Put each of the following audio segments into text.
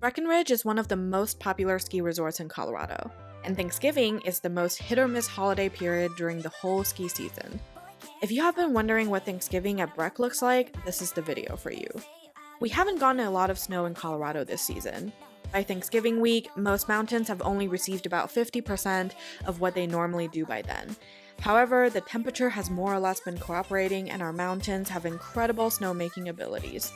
Breckenridge is one of the most popular ski resorts in Colorado, and Thanksgiving is the most hit-or-miss holiday period during the whole ski season. If you have been wondering what Thanksgiving at Breck looks like, this is the video for you. We haven't gotten a lot of snow in Colorado this season. By Thanksgiving week, most mountains have only received about 50% of what they normally do by then. However, the temperature has more or less been cooperating and our mountains have incredible snowmaking abilities.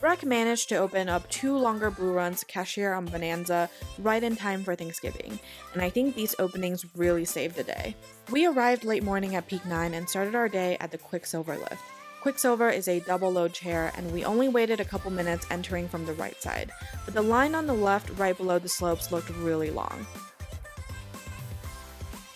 Breck managed to open up 2 longer blue runs, Cashier and Bonanza, right in time for Thanksgiving, and I think these openings really saved the day. We arrived late morning at Peak 9 and started our day at the Quicksilver lift. Quicksilver is a double load chair, and we only waited a couple minutes entering from the right side, but the line on the left right below the slopes looked really long.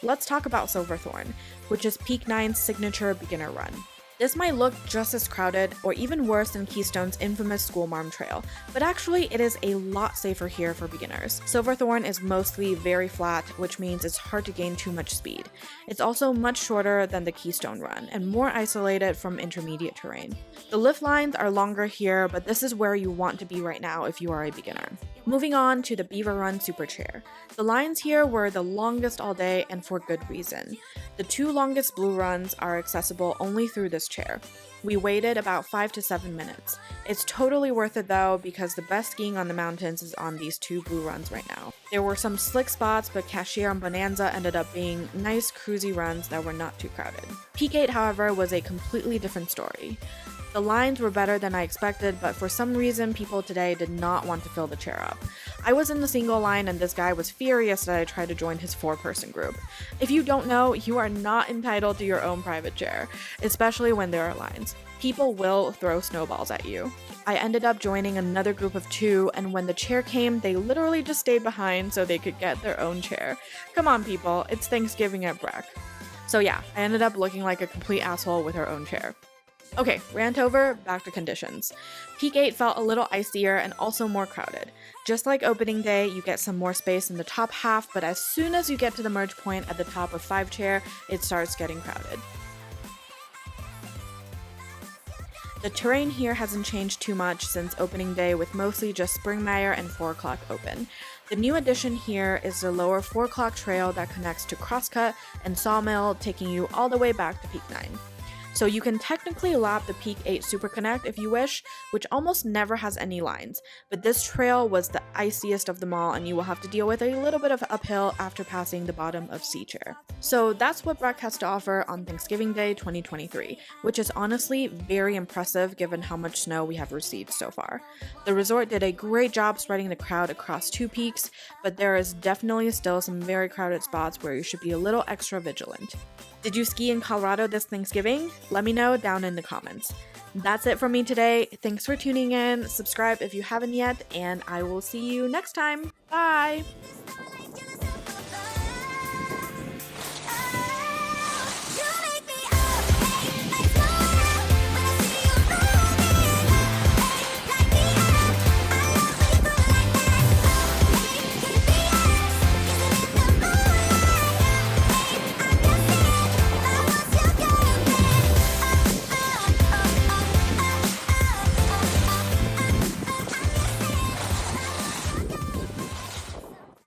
Let's talk about Silverthorne, which is Peak 9's signature beginner run. This might look just as crowded or even worse than Keystone's infamous School Marm Trail, but actually it is a lot safer here for beginners. Silverthorne is mostly very flat, which means it's hard to gain too much speed. It's also much shorter than the Keystone run and more isolated from intermediate terrain. The lift lines are longer here, but this is where you want to be right now if you are a beginner. Moving on to the Beaver Run Super Chair. The lines here were the longest all day and for good reason. The 2 longest blue runs are accessible only through this chair. We waited about 5 to 7 minutes. It's totally worth it though because the best skiing on the mountains is on these 2 blue runs right now. There were some slick spots, but Cashier and Bonanza ended up being nice cruisy runs that were not too crowded. Peak 8, however, was a completely different story. The lines were better than I expected, but for some reason people today did not want to fill the chair up. I was in the single line and this guy was furious that I tried to join his 4-person group. If you don't know, you are not entitled to your own private chair, especially when there are lines. People will throw snowballs at you. I ended up joining another group of 2, and when the chair came, they literally just stayed behind so they could get their own chair. Come on people, it's Thanksgiving at Breck. So yeah, I ended up looking like a complete asshole with her own chair. Okay, rant over, back to conditions. Peak 8 felt a little icier and also more crowded. Just like opening day, you get some more space in the top half, but as soon as you get to the merge point at the top of 5 chair, it starts getting crowded. The terrain here hasn't changed too much since opening day, with mostly just Springmeier and 4 o'clock open. The new addition here is the lower 4 o'clock trail that connects to Crosscut and Sawmill, taking you all the way back to Peak 9. So you can technically lap the Peak 8 Super Connect if you wish, which almost never has any lines, but this trail was the iciest of them all and you will have to deal with a little bit of uphill after passing the bottom of C Chair. So that's what Breck has to offer on Thanksgiving Day 2023, which is honestly very impressive given how much snow we have received so far. The resort did a great job spreading the crowd across 2 peaks, but there is definitely still some very crowded spots where you should be a little extra vigilant. Did you ski in Colorado this Thanksgiving? Let me know down in the comments. That's it from me today. Thanks for tuning in. Subscribe if you haven't yet, and I will see you next time. Bye!